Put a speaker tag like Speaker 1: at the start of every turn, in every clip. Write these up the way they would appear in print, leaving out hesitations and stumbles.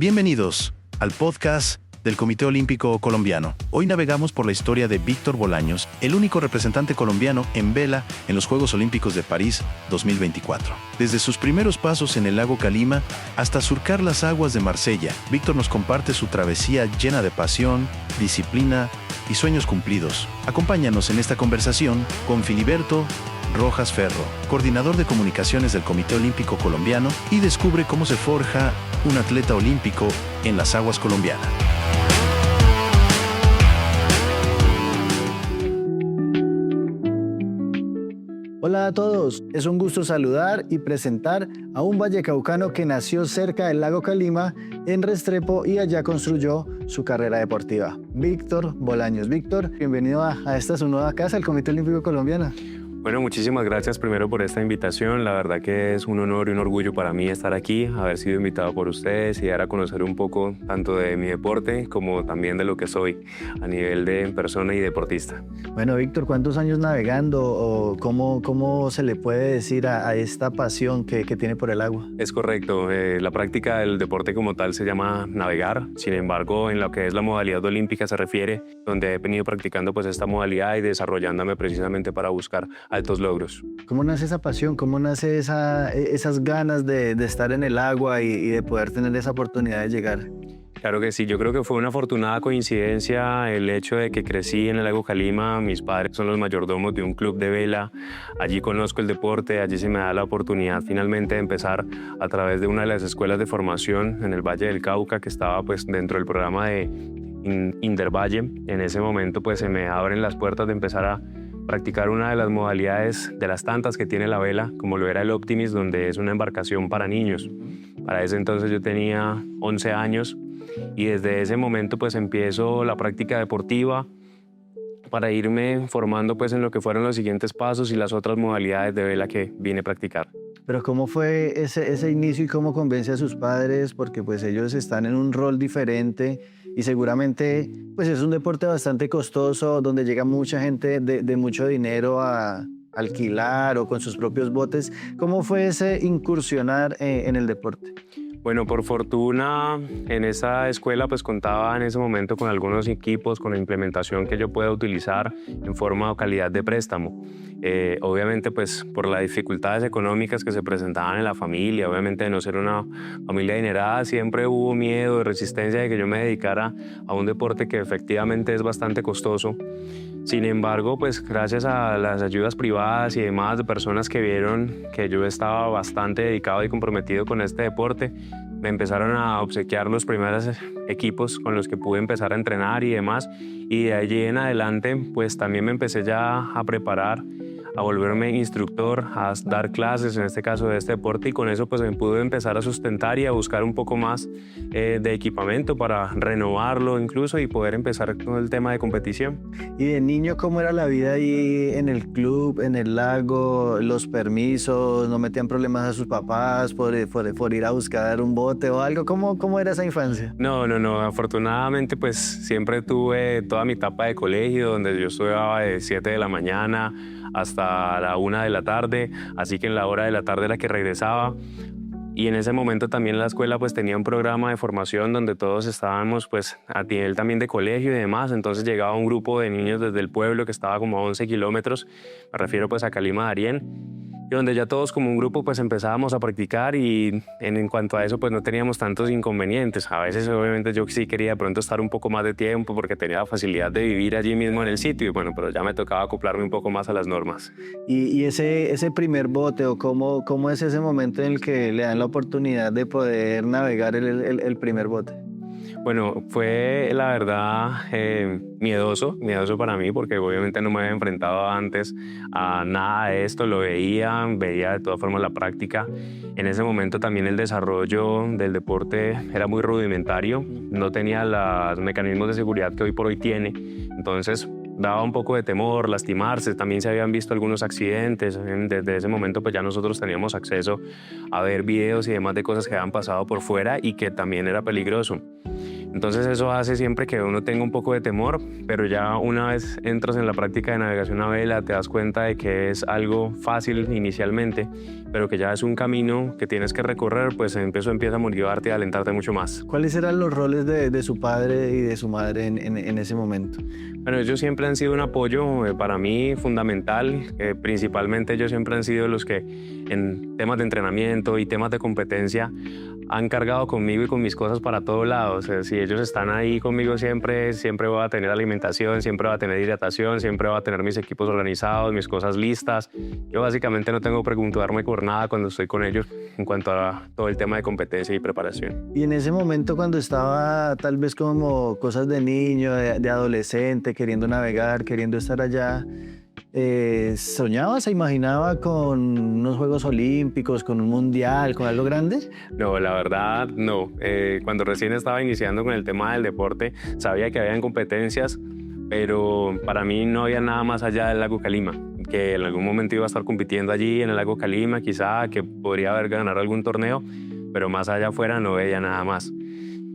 Speaker 1: Bienvenidos al podcast del Comité Olímpico Colombiano. Hoy navegamos por la historia de Víctor Bolaños, el único representante colombiano en vela en los Juegos Olímpicos de París 2024. Desde sus primeros pasos en el lago Calima hasta surcar las aguas de Marsella, Víctor nos comparte su travesía llena de pasión, disciplina y sueños cumplidos. Acompáñanos en esta conversación con Filiberto Rojas Ferro, coordinador de comunicaciones del Comité Olímpico Colombiano, y descubre cómo se forja un atleta olímpico en las aguas colombianas.
Speaker 2: Hola a todos, es un gusto saludar y presentar a un vallecaucano que nació cerca del lago Calima, en Restrepo, y allá construyó su carrera deportiva. Víctor Bolaños. Víctor, bienvenido a esta su nueva casa, el Comité Olímpico Colombiano.
Speaker 3: Bueno, muchísimas gracias primero por esta invitación. La verdad que es un honor y un orgullo para mí estar aquí, haber sido invitado por ustedes y dar a conocer un poco tanto de mi deporte como también de lo que soy a nivel de persona y deportista.
Speaker 2: Bueno, Víctor, ¿cuántos años navegando o cómo se le puede decir a esta pasión que tiene por el agua?
Speaker 3: Es correcto. La práctica del deporte como tal se llama navegar. Sin embargo, en lo que es la modalidad olímpica se refiere, donde he venido practicando pues esta modalidad y desarrollándome precisamente para buscar altos logros.
Speaker 2: ¿Cómo nace esa pasión? ¿Cómo nace esas ganas de estar en el agua y de poder tener esa oportunidad de llegar?
Speaker 3: Claro que sí, yo creo que fue una afortunada coincidencia el hecho de que crecí en el lago Calima. Mis padres son los mayordomos de un club de vela. Allí conozco el deporte, allí se me da la oportunidad finalmente de empezar a través de una de las escuelas de formación en el Valle del Cauca, que estaba pues dentro del programa de Indervalle. En ese momento pues se me abren las puertas de empezar a practicar una de las modalidades de las tantas que tiene la vela, como lo era el Optimis, donde es una embarcación para niños. Para ese entonces yo tenía 11 años y desde ese momento pues empiezo la práctica deportiva para irme formando pues en lo que fueron los siguientes pasos y las otras modalidades de vela que vine a practicar.
Speaker 2: Pero ¿cómo fue ese inicio y cómo convence a sus padres? Porque pues ellos están en un rol diferente y seguramente pues es un deporte bastante costoso donde llega mucha gente de mucho dinero a alquilar o con sus propios botes. ¿Cómo fue ese incursionar en el deporte?
Speaker 3: Bueno, por fortuna en esa escuela pues contaba en ese momento con algunos equipos, con la implementación que yo pueda utilizar en forma o calidad de préstamo. Obviamente pues por las dificultades económicas que se presentaban en la familia, obviamente de no ser una familia adinerada, siempre hubo miedo y resistencia de que yo me dedicara a un deporte que efectivamente es bastante costoso. Sin embargo, pues gracias a las ayudas privadas y demás de personas que vieron que yo estaba bastante dedicado y comprometido con este deporte, me empezaron a obsequiar los primeros equipos con los que pude empezar a entrenar y demás. Y de allí en adelante, pues también me empecé ya a preparar, a volverme instructor, a dar clases, en este caso de este deporte, y con eso pues me pude empezar a sustentar y a buscar un poco más de equipamiento para renovarlo incluso y poder empezar con el tema de competición.
Speaker 2: ¿Y de niño cómo era la vida ahí en el club, en el lago, los permisos, no metían problemas a sus papás por ir a buscar un bote o algo? ¿Cómo era esa infancia?
Speaker 3: No, afortunadamente pues siempre tuve toda mi etapa de colegio donde yo estudiaba de 7 de la mañana hasta la 1 de la tarde, así que en la hora de la tarde era que regresaba. Y en ese momento también la escuela pues tenía un programa de formación donde todos estábamos pues a nivel también de colegio y demás. Entonces llegaba un grupo de niños desde el pueblo que estaba como a 11 kilómetros, me refiero pues a Calima de Darién, y donde ya todos como un grupo pues empezábamos a practicar y en cuanto a eso pues no teníamos tantos inconvenientes. A veces obviamente yo sí quería de pronto estar un poco más de tiempo porque tenía la facilidad de vivir allí mismo en el sitio y bueno, pero ya me tocaba acoplarme un poco más a las normas.
Speaker 2: ¿Y ese primer bote o cómo es ese momento en el que le dan la oportunidad de poder navegar el primer bote?
Speaker 3: Bueno, fue la verdad miedoso para mí porque obviamente no me había enfrentado antes a nada de esto, lo veía de todas formas la práctica. En ese momento también el desarrollo del deporte era muy rudimentario, no tenía los mecanismos de seguridad que hoy por hoy tiene, entonces daba un poco de temor, lastimarse, también se habían visto algunos accidentes. Desde ese momento pues ya nosotros teníamos acceso a ver videos y demás de cosas que habían pasado por fuera y que también era peligroso. Entonces eso hace siempre que uno tenga un poco de temor, pero ya una vez entras en la práctica de navegación a vela te das cuenta de que es algo fácil inicialmente, pero que ya es un camino que tienes que recorrer, pues eso empieza a motivarte y a alentarte mucho más.
Speaker 2: ¿Cuáles eran los roles de su padre y de su madre en ese momento?
Speaker 3: Bueno, ellos siempre han sido un apoyo para mí fundamental. Principalmente ellos siempre han sido los que en temas de entrenamiento y temas de competencia han cargado conmigo y con mis cosas para todos lados. Si ellos están ahí conmigo siempre voy a tener alimentación, siempre voy a tener hidratación, siempre voy a tener mis equipos organizados, mis cosas listas. Yo básicamente no tengo que preocuparme por nada cuando estoy con ellos en cuanto a todo el tema de competencia y preparación.
Speaker 2: Y en ese momento, cuando estaba tal vez como cosas de niño, de adolescente, queriendo navegar, queriendo estar allá, ¿soñaba, se imaginaba con unos Juegos Olímpicos, con un Mundial, con algo grande?
Speaker 3: No, la verdad no. Cuando recién estaba iniciando con el tema del deporte, sabía que habían competencias, pero para mí no había nada más allá del lago Calima, que en algún momento iba a estar compitiendo allí en el lago Calima, quizá que podría haber ganado algún torneo, pero más allá afuera no veía nada más.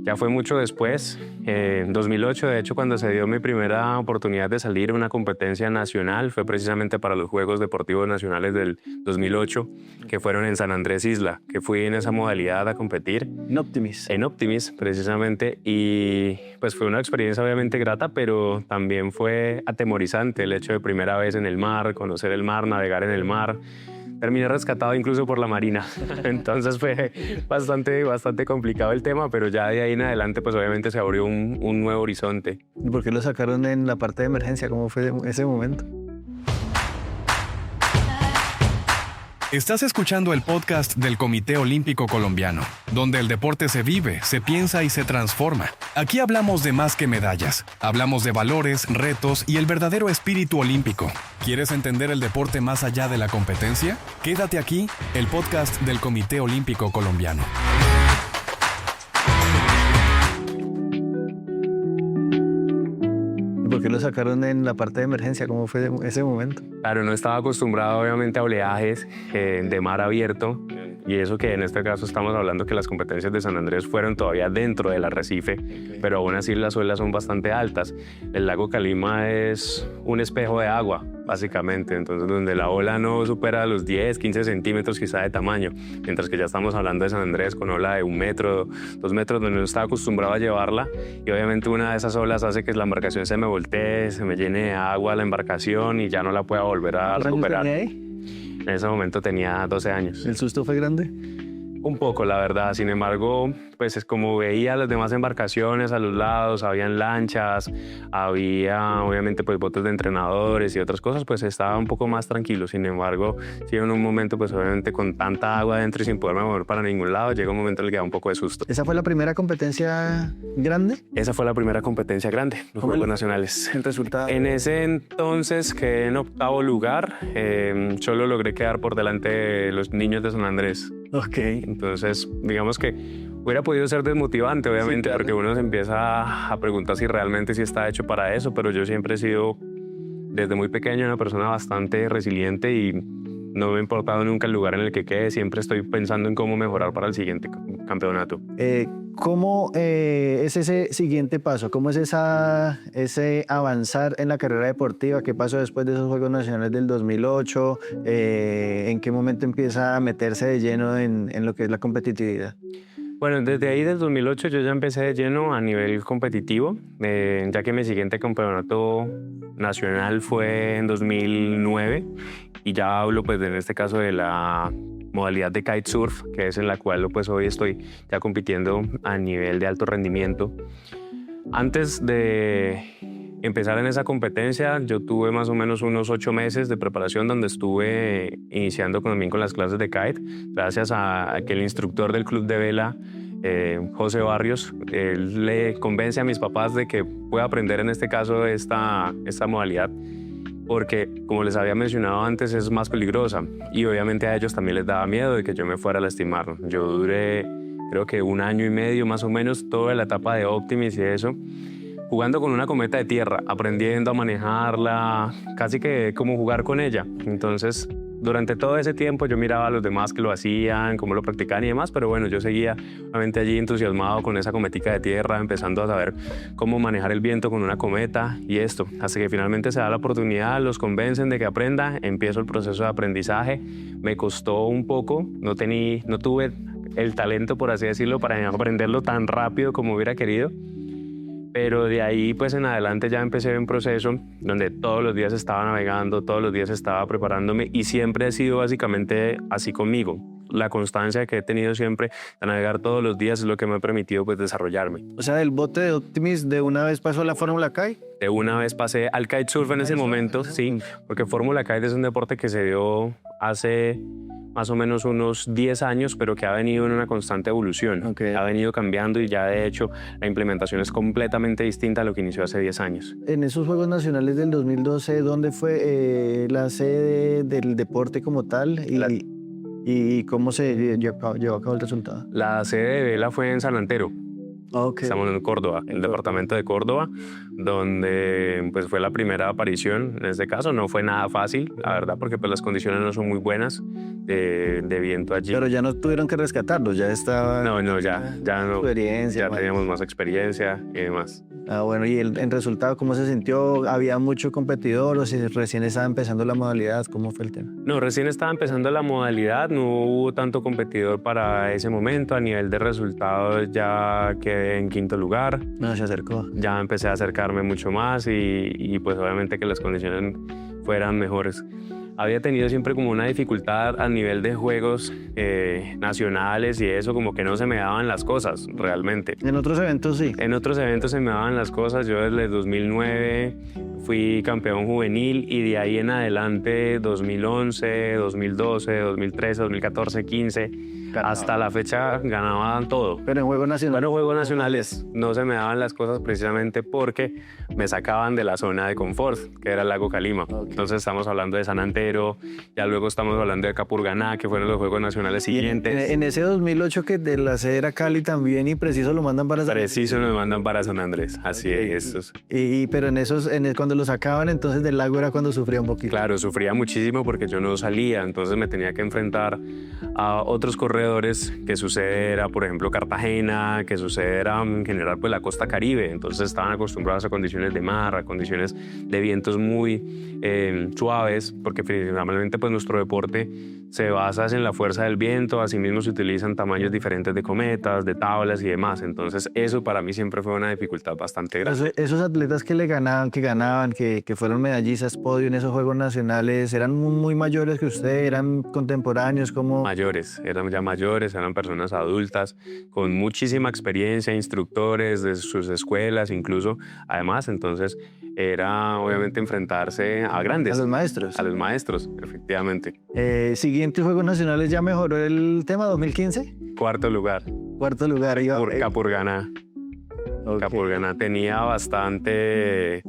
Speaker 3: Ya fue mucho después, en 2008, de hecho, cuando se dio mi primera oportunidad de salir a una competencia nacional, fue precisamente para los Juegos Deportivos Nacionales del 2008, que fueron en San Andrés Isla, que fui en esa modalidad a competir.
Speaker 2: En Optimis.
Speaker 3: En Optimis, precisamente, y pues fue una experiencia obviamente grata, pero también fue atemorizante el hecho de primera vez en el mar, conocer el mar, navegar en el mar. Terminé rescatado incluso por la Marina, entonces fue bastante complicado el tema, pero ya de ahí en adelante pues obviamente se abrió un nuevo horizonte.
Speaker 2: ¿Y por qué lo sacaron en la parte de emergencia? ¿Cómo fue ese momento?
Speaker 4: Estás escuchando el podcast del Comité Olímpico Colombiano, donde el deporte se vive, se piensa y se transforma. Aquí hablamos de más que medallas, hablamos de valores, retos y el verdadero espíritu olímpico. ¿Quieres entender el deporte más allá de la competencia? Quédate aquí, el podcast del Comité Olímpico Colombiano.
Speaker 2: ¿Por qué lo sacaron en la parte de emergencia? ¿Cómo fue ese momento?
Speaker 3: Claro, no estaba acostumbrado obviamente a oleajes de mar abierto, y eso que en este caso estamos hablando que las competencias de San Andrés fueron todavía dentro del arrecife, pero aún así las olas son bastante altas. El lago Calima es un espejo de agua, básicamente, entonces donde la ola no supera los 10, 15 centímetros quizá de tamaño, mientras que ya estamos hablando de San Andrés con ola de 1 metro, 2 metros, donde no estaba acostumbrado a llevarla, y obviamente una de esas olas hace que la embarcación se me voltee, se me llene de agua la embarcación y ya no la pueda volver a recuperar.
Speaker 2: ¿Qué años tenía ahí?
Speaker 3: En ese momento tenía 12 años.
Speaker 2: ¿El susto fue grande?
Speaker 3: Un poco, la verdad. Sin embargo, pues es como veía las demás embarcaciones a los lados, habían lanchas, había obviamente pues botes de entrenadores y otras cosas, pues estaba un poco más tranquilo. Sin embargo, sí, en un momento pues obviamente con tanta agua adentro y sin poderme mover para ningún lado, llega un momento en el que da un poco de susto.
Speaker 2: ¿Esa fue la primera competencia grande?
Speaker 3: Esa fue la primera competencia grande, los Juegos Nacionales.
Speaker 2: ¿El resultado?
Speaker 3: En ese entonces quedé en 8º lugar, solo logré quedar por delante de los niños de San Andrés.
Speaker 2: Ok.
Speaker 3: Entonces, digamos que hubiera podido ser desmotivante, obviamente, sí, claro, porque uno se empieza a preguntar si realmente sí está hecho para eso, pero yo siempre he sido, desde muy pequeño, una persona bastante resiliente y no me ha importado nunca el lugar en el que quede, siempre estoy pensando en cómo mejorar para el siguiente campeonato.
Speaker 2: ¿Cómo es ese siguiente paso? ¿Cómo es ese avanzar en la carrera deportiva? ¿Qué pasó después de esos Juegos Nacionales del 2008? ¿En qué momento empieza a meterse de lleno en lo que es la competitividad?
Speaker 3: Bueno, desde ahí, del 2008, yo ya empecé de lleno a nivel competitivo, ya que mi siguiente campeonato nacional fue en 2009, y ya hablo, pues, en este caso de la modalidad de kitesurf, que es en la cual pues, hoy estoy ya compitiendo a nivel de alto rendimiento. Antes de empezar en esa competencia, yo tuve más o menos unos 8 meses de preparación donde estuve iniciando también con las clases de kite, gracias a que el instructor del club de vela, José Barrios, él le convence a mis papás de que pueda aprender en este caso esta modalidad, porque, como les había mencionado antes, es más peligrosa y obviamente a ellos también les daba miedo de que yo me fuera a lastimar. Yo duré, creo que 1 año y medio más o menos, toda la etapa de Optimis y eso, jugando con una cometa de tierra, aprendiendo a manejarla, casi que como jugar con ella. Entonces, durante todo ese tiempo yo miraba a los demás que lo hacían, cómo lo practicaban y demás, pero bueno, yo seguía obviamente allí entusiasmado con esa cometica de tierra, empezando a saber cómo manejar el viento con una cometa y esto, hasta que finalmente se da la oportunidad, los convencen de que aprenda, empiezo el proceso de aprendizaje, me costó un poco, no tuve el talento, por así decirlo, para aprenderlo tan rápido como hubiera querido. Pero de ahí pues en adelante ya empecé un proceso donde todos los días estaba navegando, todos los días estaba preparándome y siempre he sido básicamente así conmigo. La constancia que he tenido siempre de navegar todos los días es lo que me ha permitido pues desarrollarme.
Speaker 2: O sea, del bote de Optimist de una vez pasó a la Fórmula Kite.
Speaker 3: De una vez pasé al kitesurf en ese momento, sí, porque Fórmula Kite es un deporte que se dio hace más o menos unos 10 años, pero que ha venido en una constante evolución.
Speaker 2: Okay.
Speaker 3: Ha venido cambiando y ya de hecho la implementación es completamente distinta a lo que inició hace 10 años.
Speaker 2: En esos Juegos Nacionales del 2012, ¿dónde fue la sede del deporte como tal? ¿Y cómo se llevó a cabo el resultado?
Speaker 3: La sede de vela fue en San Antero.
Speaker 2: Okay.
Speaker 3: Estamos en Córdoba, el departamento de Córdoba, donde pues fue la primera aparición. En este caso no fue nada fácil, la verdad, porque pues las condiciones no son muy buenas de viento allí.
Speaker 2: Pero ya no tuvieron que rescatarlos, ya estaba...
Speaker 3: No, ya no.
Speaker 2: Experiencia.
Speaker 3: Ya teníamos más experiencia y demás.
Speaker 2: Ah, bueno, ¿y el resultado cómo se sintió? ¿Había mucho competidor o si recién estaba empezando la modalidad? ¿Cómo fue el tema?
Speaker 3: No, recién estaba empezando la modalidad, no hubo tanto competidor para ese momento. A nivel de resultados ya quedé en 5º lugar.
Speaker 2: No, se acercó.
Speaker 3: Ya empecé a acercarme mucho más y pues obviamente que las condiciones fueran mejores. Había tenido siempre como una dificultad a nivel de juegos nacionales y eso, como que no se me daban las cosas realmente.
Speaker 2: En otros eventos sí.
Speaker 3: En otros eventos se me daban las cosas. Yo desde 2009 fui campeón juvenil y de ahí en adelante 2011, 2012, 2013, 2014, 15, hasta la fecha ganaban todo.
Speaker 2: Pero en Juegos Nacionales.
Speaker 3: Bueno, Juegos Nacionales no se me daban las cosas precisamente porque me sacaban de la zona de confort, que era el lago Calima. Okay. Entonces estamos hablando de San Antero, ya luego estamos hablando de Capurganá, que fueron los Juegos Nacionales siguientes.
Speaker 2: En ese 2008 que de la sede era Cali también y preciso lo mandan para San Andrés.
Speaker 3: Preciso nos mandan para San Andrés, así es.
Speaker 2: Pero cuando lo sacaban entonces del lago era cuando sufría un poquito.
Speaker 3: Claro, sufría muchísimo porque yo no salía, entonces me tenía que enfrentar a otros corredores que su sede era, por ejemplo, Cartagena, que su sede era en general pues la costa Caribe, entonces estaban acostumbrados a condiciones de mar, a condiciones de vientos muy suaves, porque principalmente pues nuestro deporte se basa en la fuerza del viento, asimismo se utilizan tamaños diferentes de cometas, de tablas y demás, entonces eso para mí siempre fue una dificultad bastante grande.
Speaker 2: Esos atletas que ganaban, que fueron medallistas, podio en esos Juegos Nacionales, ¿eran muy mayores que usted? ¿Eran contemporáneos? ¿Cómo?
Speaker 3: Mayores, eran ya mayores, eran personas adultas con muchísima experiencia, instructores de sus escuelas incluso, además, entonces era obviamente enfrentarse a grandes.
Speaker 2: A los maestros.
Speaker 3: A los maestros, efectivamente.
Speaker 2: Siguientes Juegos Nacionales, ¿ya mejoró el tema 2015?
Speaker 3: 4º lugar.
Speaker 2: 4º lugar.
Speaker 3: Capurganá. Okay. Capurganá tenía bastante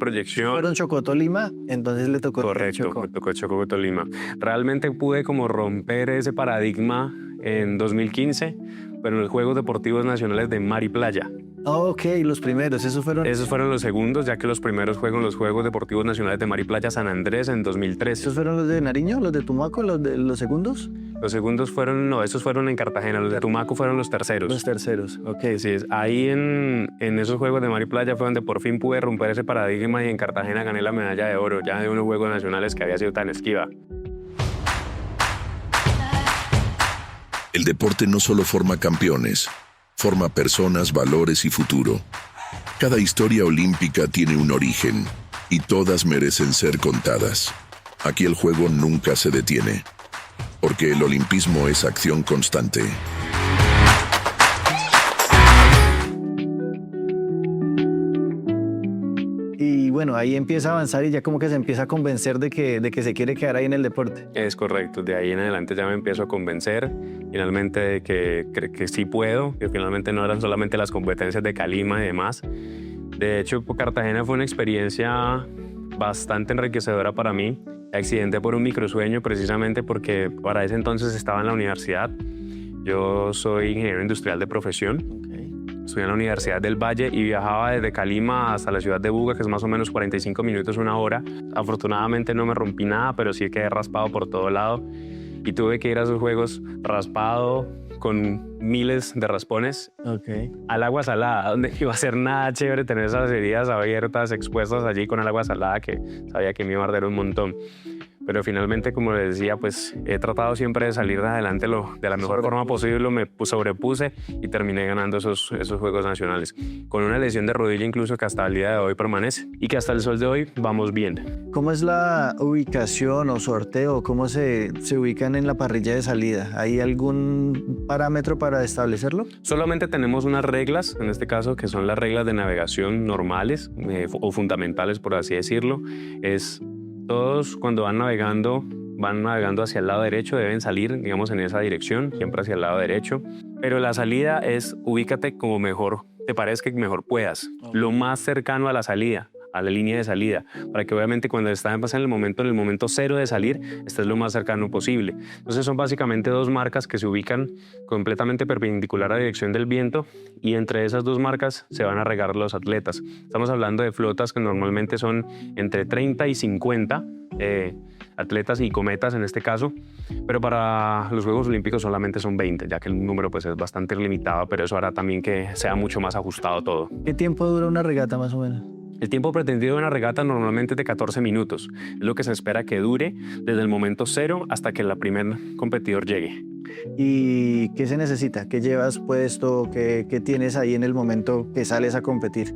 Speaker 3: proyección.
Speaker 2: Fueron Chocó-Tolima, entonces le tocó.
Speaker 3: Correcto, me tocó Chocó-Tolima. Realmente pude como romper ese paradigma en 2015, pero en los Juegos Deportivos Nacionales de Mar y Playa.
Speaker 2: Ok, los primeros, esos fueron
Speaker 3: los segundos, ya que los primeros fueron los Juegos Deportivos Nacionales de Mar y Playa San Andrés en 2013.
Speaker 2: ¿Esos fueron los de Nariño, los de Tumaco, los segundos?
Speaker 3: Los segundos esos fueron en Cartagena, los de Tumaco fueron los terceros.
Speaker 2: Los terceros, ok.
Speaker 3: Sí, ahí en esos Juegos de Mar y Playa fue donde por fin pude romper ese paradigma y en Cartagena gané la medalla de oro, ya de unos Juegos Nacionales que había sido tan esquiva.
Speaker 5: El deporte no solo forma campeones, forma personas, valores y futuro. Cada historia olímpica tiene un origen y todas merecen ser contadas. Aquí el juego nunca se detiene, porque el olimpismo es acción constante.
Speaker 2: Y bueno, ahí empieza a avanzar y ya como que se empieza a convencer de que se quiere quedar ahí en el deporte.
Speaker 3: Es correcto, de ahí en adelante ya me empiezo a convencer finalmente de que sí puedo, que finalmente no eran solamente las competencias de Calima y demás. De hecho, Cartagena fue una experiencia bastante enriquecedora para mí. Accidenté por un microsueño precisamente porque para ese entonces estaba en la universidad. Yo soy ingeniero industrial de profesión. estudié en la Universidad del Valle y viajaba desde Calima hasta la ciudad de Buga, que es más o menos 45 minutos, una hora. Afortunadamente no me rompí nada, pero sí quedé raspado por todo lado y tuve que ir a esos juegos raspado con miles de raspones al agua salada, donde iba a ser nada chévere tener esas heridas abiertas, expuestas allí con el agua salada, que sabía que me iba a arder un montón. Pero finalmente, como les decía, pues he tratado siempre de salir adelante de la mejor forma posible, me sobrepuse y terminé ganando esos Juegos Nacionales. Con una lesión de rodilla incluso que hasta el día de hoy permanece y que hasta el sol de hoy vamos bien.
Speaker 2: ¿Cómo es la ubicación o sorteo? ¿Cómo se ubican en la parrilla de salida? ¿Hay algún parámetro para establecerlo?
Speaker 3: Solamente tenemos unas reglas, en este caso, que son las reglas de navegación normales o fundamentales, por así decirlo. Todos cuando van navegando hacia el lado derecho, deben salir, digamos, en esa dirección, siempre hacia el lado derecho. Pero la salida es ubícate como mejor te parezca, que mejor puedas, lo más cercano a la salida, a la línea de salida, para que obviamente cuando estás en el momento cero de salir, estés lo más cercano posible. Entonces son básicamente dos marcas que se ubican completamente perpendicular a la dirección del viento y entre esas dos marcas se van a regar los atletas. Estamos hablando de flotas que normalmente son entre 30 y 50 atletas y cometas en este caso, pero para los Juegos Olímpicos solamente son 20, ya que el número pues es bastante limitado, pero eso hará también que sea mucho más ajustado todo.
Speaker 2: ¿Qué tiempo dura una regata más o menos?
Speaker 3: El tiempo pretendido de una regata normalmente es de 14 minutos. Es lo que se espera que dure desde el momento cero hasta que el primer competidor llegue.
Speaker 2: ¿Y qué se necesita? ¿Qué llevas puesto? ¿Qué tienes ahí en el momento que sales a competir?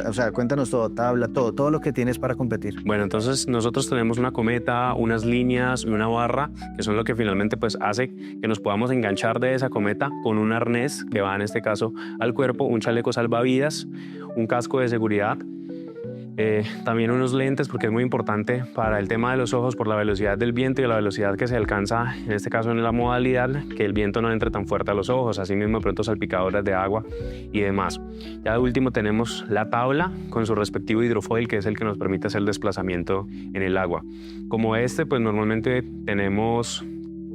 Speaker 2: O sea, cuéntanos todo, tabla, todo lo que tienes para competir.
Speaker 3: Bueno, entonces nosotros tenemos una cometa, unas líneas y una barra, que son lo que finalmente pues hace que nos podamos enganchar de esa cometa con un arnés que va en este caso al cuerpo, un chaleco salvavidas, un casco de seguridad, también unos lentes, porque es muy importante para el tema de los ojos por la velocidad del viento y la velocidad que se alcanza, en este caso en la modalidad, que el viento no entre tan fuerte a los ojos, asimismo de pronto salpicaduras de agua y demás. Ya de último tenemos la tabla con su respectivo hidrofoil, que es el que nos permite hacer el desplazamiento en el agua. Como pues normalmente tenemos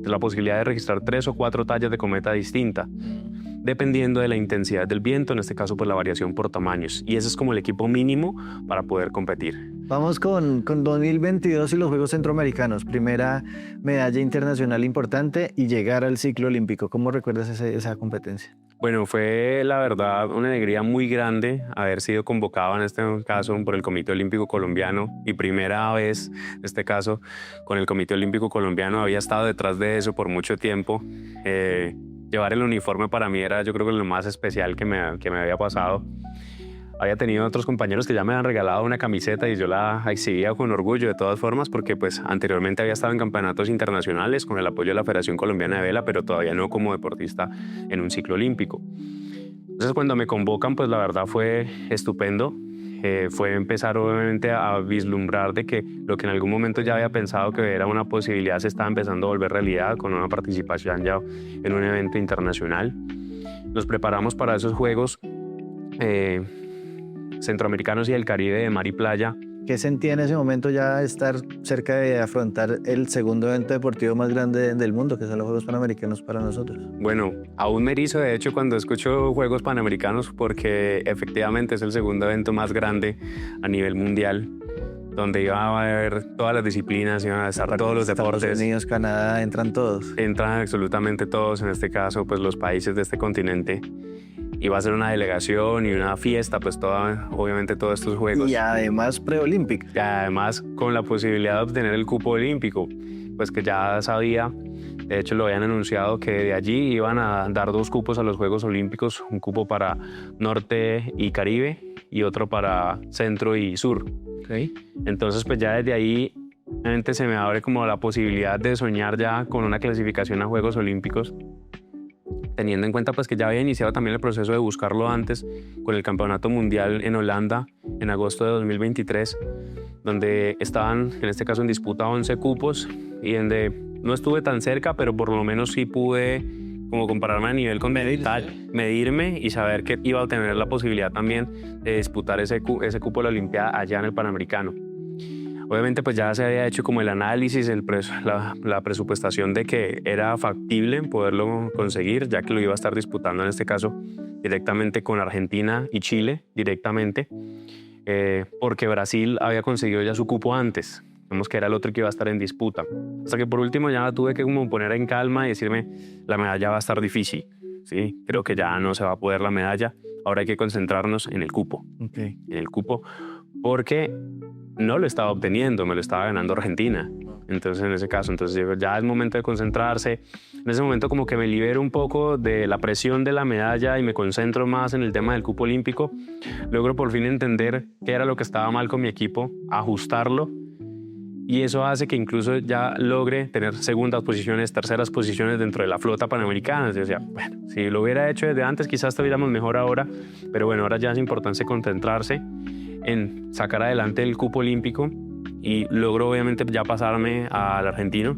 Speaker 3: la posibilidad de registrar 3 o 4 tallas de cometa distinta, dependiendo de la intensidad del viento, en este caso pues la variación por tamaños, y ese es como el equipo mínimo para poder competir.
Speaker 2: Vamos con 2022 y los Juegos Centroamericanos, primera medalla internacional importante y llegar al ciclo olímpico. ¿Cómo recuerdas esa competencia?
Speaker 3: Bueno, fue la verdad una alegría muy grande haber sido convocado en este caso por el Comité Olímpico Colombiano y primera vez, en este caso, con el Comité Olímpico Colombiano. Había estado detrás de eso por mucho tiempo. Llevar el uniforme para mí era, yo creo que lo más especial que me había pasado. Había tenido otros compañeros que ya me habían regalado una camiseta y yo la exhibía con orgullo de todas formas, porque pues anteriormente había estado en campeonatos internacionales con el apoyo de la Federación Colombiana de Vela, pero todavía no como deportista en un ciclo olímpico. Entonces cuando me convocan, pues la verdad fue estupendo. Fue empezar obviamente a vislumbrar de que lo que en algún momento ya había pensado que era una posibilidad se estaba empezando a volver realidad con una participación ya en un evento internacional. Nos preparamos para esos Juegos Centroamericanos y del Caribe de mar y playa.
Speaker 2: ¿Qué sentía en ese momento ya estar cerca de afrontar el segundo evento deportivo más grande del mundo, que son los Juegos Panamericanos para nosotros?
Speaker 3: Bueno, aún me erizo de hecho cuando escucho Juegos Panamericanos, porque efectivamente es el segundo evento más grande a nivel mundial, donde iba a haber todas las disciplinas, iban a desarrollar todos los deportes.
Speaker 2: Estados Unidos, Canadá, entran todos.
Speaker 3: Entran absolutamente todos, en este caso pues los países de este continente. Iba a ser una delegación y una fiesta, pues obviamente todos estos Juegos.
Speaker 2: Y además preolímpica.
Speaker 3: Y además con la posibilidad de obtener el cupo olímpico, pues que ya sabía, de hecho lo habían anunciado, que de allí iban a dar 2 cupos a los Juegos Olímpicos, un cupo para Norte y Caribe y otro para Centro y Sur.
Speaker 2: Okay.
Speaker 3: Entonces pues ya desde ahí realmente se me abre como la posibilidad de soñar ya con una clasificación a Juegos Olímpicos, teniendo en cuenta pues que ya había iniciado también el proceso de buscarlo antes con el Campeonato Mundial en Holanda en agosto de 2023, donde estaban en este caso en disputa 11 cupos y donde no estuve tan cerca, pero por lo menos sí pude como compararme a nivel continental, medirme y saber que iba a tener la posibilidad también de disputar ese cupo de la Olimpiada allá en el Panamericano. Obviamente pues ya se había hecho como el análisis, la presupuestación de que era factible poderlo conseguir, ya que lo iba a estar disputando en este caso directamente con Argentina y Chile directamente, porque Brasil había conseguido ya su cupo antes. Vemos que era el otro que iba a estar en disputa. Hasta que por último ya tuve que como poner en calma y decirme, la medalla va a estar difícil. Sí, creo que ya no se va a poder la medalla. Ahora hay que concentrarnos en el cupo.
Speaker 2: Okay.
Speaker 3: En el cupo, porque no lo estaba obteniendo, me lo estaba ganando Argentina. Entonces, en ese caso, ya es momento de concentrarse. En ese momento como que me libero un poco de la presión de la medalla y me concentro más en el tema del cupo olímpico. Logro por fin entender qué era lo que estaba mal con mi equipo, ajustarlo. Y eso hace que incluso ya logre tener segundas posiciones, terceras posiciones dentro de la flota panamericana. Yo decía, bueno, si lo hubiera hecho desde antes, quizás estuviéramos mejor ahora. Pero bueno, ahora ya es importante concentrarse en sacar adelante el cupo olímpico. Y logro obviamente ya pasarme al argentino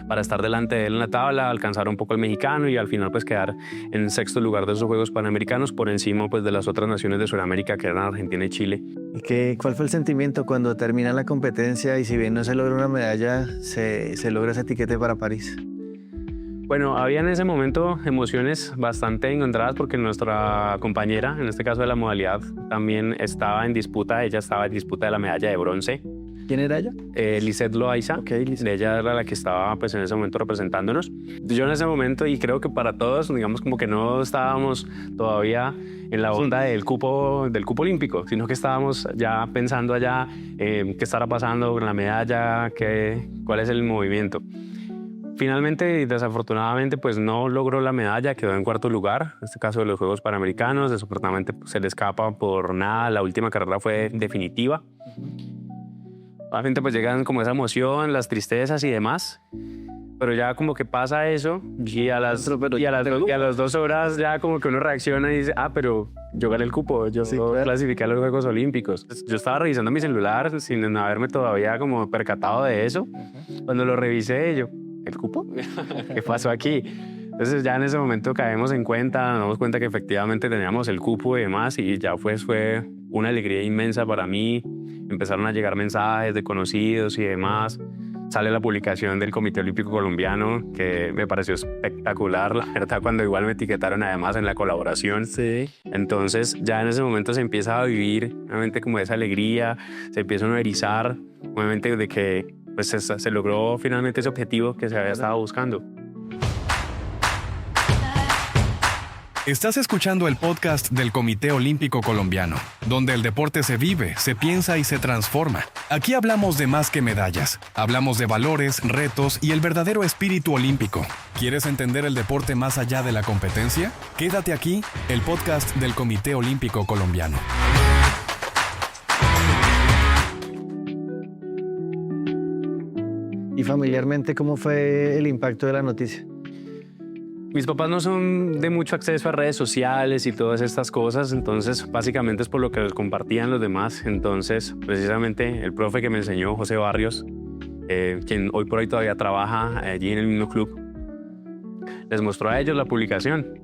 Speaker 3: para estar delante de él en la tabla, alcanzar un poco al mexicano y al final pues quedar en sexto lugar de esos Juegos Panamericanos por encima pues de las otras naciones de Sudamérica que eran Argentina y Chile.
Speaker 2: ¿Y cuál fue el sentimiento cuando termina la competencia y si bien no se logra una medalla, se logra ese etiquete para París?
Speaker 3: Bueno, había en ese momento emociones bastante encontradas porque nuestra compañera, en este caso de la modalidad, también estaba en disputa. Ella estaba en disputa de la medalla de bronce.
Speaker 2: ¿Quién era ella?
Speaker 3: Lisette Loaiza.
Speaker 2: Okay,
Speaker 3: ella era la que estaba pues, en ese momento representándonos. Yo en ese momento, y creo que para todos, digamos como que no estábamos todavía en la onda del cupo olímpico, sino que estábamos ya pensando allá qué estará pasando con la medalla, cuál es el movimiento. Finalmente y desafortunadamente pues no logró la medalla, quedó en cuarto lugar, en este caso de los Juegos Panamericanos. Desafortunadamente pues, se le escapa por nada, la última carrera fue definitiva. Obviamente pues llegan como esa emoción, las tristezas y demás, pero ya como que pasa eso y a las 2 horas ya como que uno reacciona y dice, pero yo gané el cupo, yo clasifiqué a los Juegos Olímpicos. Yo estaba revisando mi celular sin haberme todavía como percatado de eso. Cuando lo revisé yo, ¿el cupo? ¿Qué pasó aquí? Entonces ya en ese momento caemos en cuenta, nos damos cuenta que efectivamente teníamos el cupo y demás y ya pues fue una alegría inmensa para mí. Empezaron a llegar mensajes de conocidos y demás. Sale la publicación del Comité Olímpico Colombiano, que me pareció espectacular, la verdad, cuando igual me etiquetaron además en la colaboración.
Speaker 2: Sí.
Speaker 3: Entonces ya en ese momento se empieza a vivir nuevamente como esa alegría, se empieza a erizar, obviamente de que pues, se logró finalmente ese objetivo que se había estado buscando.
Speaker 4: Estás escuchando el podcast del Comité Olímpico Colombiano, donde el deporte se vive, se piensa y se transforma. Aquí hablamos de más que medallas, hablamos de valores, retos y el verdadero espíritu olímpico. ¿Quieres entender el deporte más allá de la competencia? Quédate aquí, el podcast del Comité Olímpico Colombiano.
Speaker 2: ¿Y familiarmente cómo fue el impacto de la noticia?
Speaker 3: Mis papás no son de mucho acceso a redes sociales y todas estas cosas, entonces básicamente es por lo que les compartían los demás. Entonces, precisamente el profe que me enseñó, José Barrios, quien hoy por hoy todavía trabaja allí en el mismo club, les mostró a ellos la publicación.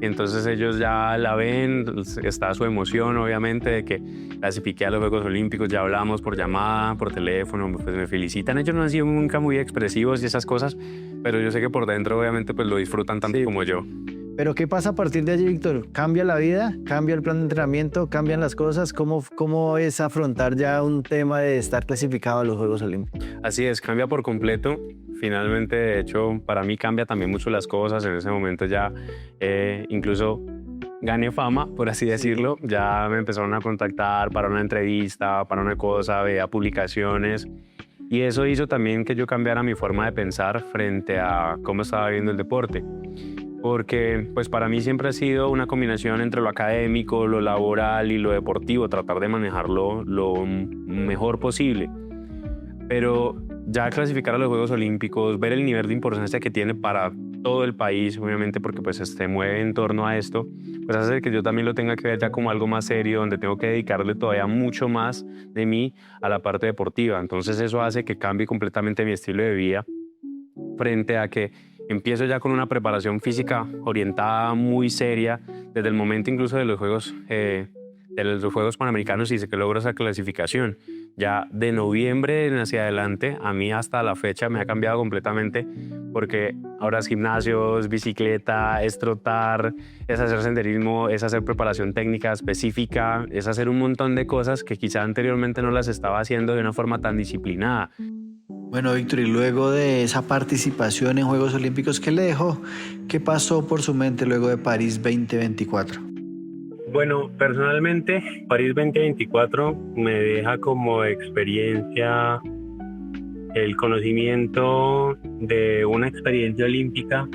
Speaker 3: Y entonces ellos ya la ven, está su emoción obviamente de que clasifiqué a los Juegos Olímpicos, ya hablamos por llamada, por teléfono, pues me felicitan. Ellos no han sido nunca muy expresivos y esas cosas, pero yo sé que por dentro obviamente pues lo disfrutan tanto como yo.
Speaker 2: Pero ¿qué pasa a partir de allí, Víctor? ¿Cambia la vida? ¿Cambia el plan de entrenamiento? ¿Cambian las cosas? ¿Cómo es afrontar ya un tema de estar clasificado a los Juegos Olímpicos?
Speaker 3: Así es, cambia por completo. Finalmente, de hecho, para mí cambia también mucho las cosas. En ese momento ya incluso gané fama, por así decirlo. Ya me empezaron a contactar para una entrevista, para una cosa, veía publicaciones. Y eso hizo también que yo cambiara mi forma de pensar frente a cómo estaba viendo el deporte. Porque pues para mí siempre ha sido una combinación entre lo académico, lo laboral y lo deportivo, tratar de manejarlo lo mejor posible. Pero ya clasificar a los Juegos Olímpicos, ver el nivel de importancia que tiene para todo el país, obviamente porque pues se mueve en torno a esto, pues hace que yo también lo tenga que ver ya como algo más serio, donde tengo que dedicarle todavía mucho más de mí a la parte deportiva. Entonces eso hace que cambie completamente mi estilo de vida frente a que empiezo ya con una preparación física orientada muy seria desde el momento incluso de los Juegos Panamericanos y sé que logro esa clasificación. Ya de noviembre en hacia adelante, a mí hasta la fecha me ha cambiado completamente, porque ahora es gimnasio, es bicicleta, es trotar, es hacer senderismo, es hacer preparación técnica específica, es hacer un montón de cosas que quizá anteriormente no las estaba haciendo de una forma tan disciplinada.
Speaker 2: Bueno, Víctor, y luego de esa participación en Juegos Olímpicos, ¿qué le dejó? ¿Qué pasó por su mente luego de París 2024?
Speaker 3: Bueno, personalmente, París 2024 me deja como experiencia el conocimiento de una experiencia olímpica,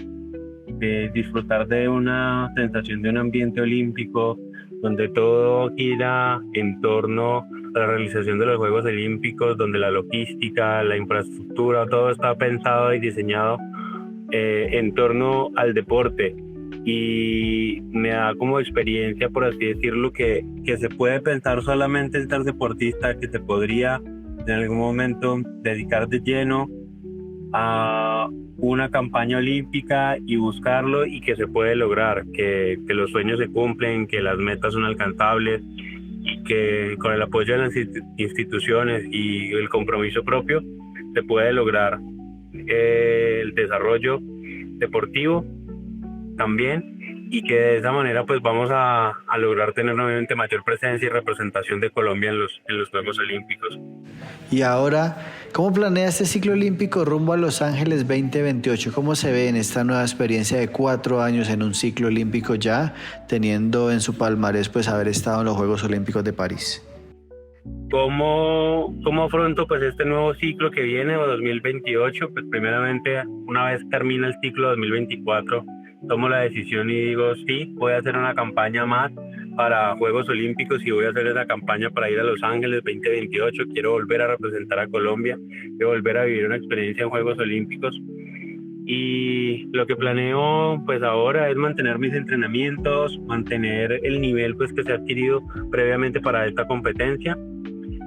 Speaker 3: de disfrutar de una sensación de un ambiente olímpico, donde todo gira en torno a la realización de los Juegos Olímpicos, donde la logística, la infraestructura, todo está pensado y diseñado en torno al deporte. Y me da como experiencia, por así decirlo, que se puede pensar solamente en ser deportista, que se podría en algún momento dedicar de lleno a una campaña olímpica y buscarlo, y que se puede lograr, que los sueños se cumplen, que las metas son alcanzables, y que con el apoyo de las instituciones y el compromiso propio se puede lograr el desarrollo deportivo también, y que de esa manera pues vamos a lograr tener obviamente mayor presencia y representación de Colombia en los Juegos Olímpicos.
Speaker 2: Y ahora, ¿cómo planea este ciclo olímpico rumbo a Los Ángeles 2028? ¿Cómo se ve en esta nueva experiencia de 4 años en un ciclo olímpico ya, teniendo en su palmarés pues haber estado en los Juegos Olímpicos de París?
Speaker 3: ¿Cómo afronto pues este nuevo ciclo que viene, o 2028? Pues primeramente, una vez termina el ciclo 2024, tomo la decisión y digo, sí, voy a hacer una campaña más para Juegos Olímpicos, y voy a hacer esa campaña para ir a Los Ángeles 2028. Quiero volver a representar a Colombia, quiero volver a vivir una experiencia en Juegos Olímpicos. Y lo que planeo pues ahora es mantener mis entrenamientos, mantener el nivel pues que se ha adquirido previamente para esta competencia.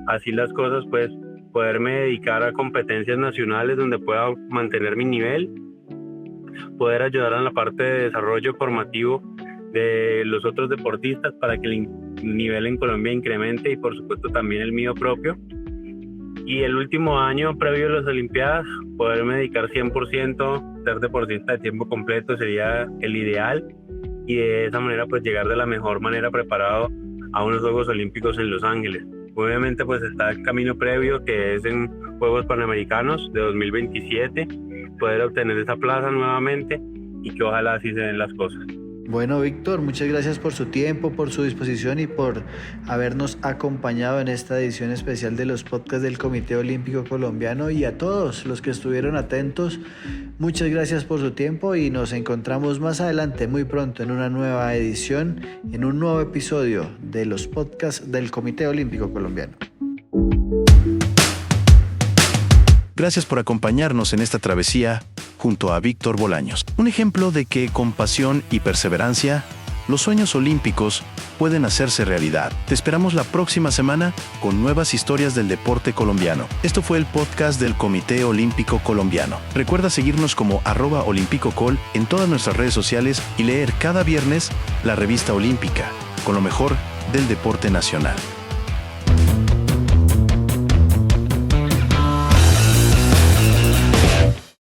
Speaker 3: Así las cosas, pues poderme dedicar a competencias nacionales donde pueda mantener mi nivel, poder ayudar en la parte de desarrollo formativo de los otros deportistas para que el nivel en Colombia incremente, y por supuesto también el mío propio. Y el último año previo a las Olimpiadas, poderme dedicar 100%, ser deportista de tiempo completo sería el ideal, y de esa manera pues llegar de la mejor manera preparado a unos Juegos Olímpicos en Los Ángeles. Obviamente pues está el camino previo, que es en Juegos Panamericanos de 2027, poder obtener esa plaza nuevamente, y que ojalá así se den las cosas.
Speaker 2: Bueno, Víctor, muchas gracias por su tiempo, por su disposición y por habernos acompañado en esta edición especial de los podcasts del Comité Olímpico Colombiano, y a todos los que estuvieron atentos, muchas gracias por su tiempo, y nos encontramos más adelante, muy pronto, en una nueva edición, en un nuevo episodio de los podcasts del Comité Olímpico Colombiano.
Speaker 1: Gracias por acompañarnos en esta travesía junto a Víctor Bolaños. Un ejemplo de que con pasión y perseverancia, los sueños olímpicos pueden hacerse realidad. Te esperamos la próxima semana con nuevas historias del deporte colombiano. Esto fue el podcast del Comité Olímpico Colombiano. Recuerda seguirnos como @olimpicocol en todas nuestras redes sociales y leer cada viernes la revista olímpica, con lo mejor del deporte nacional.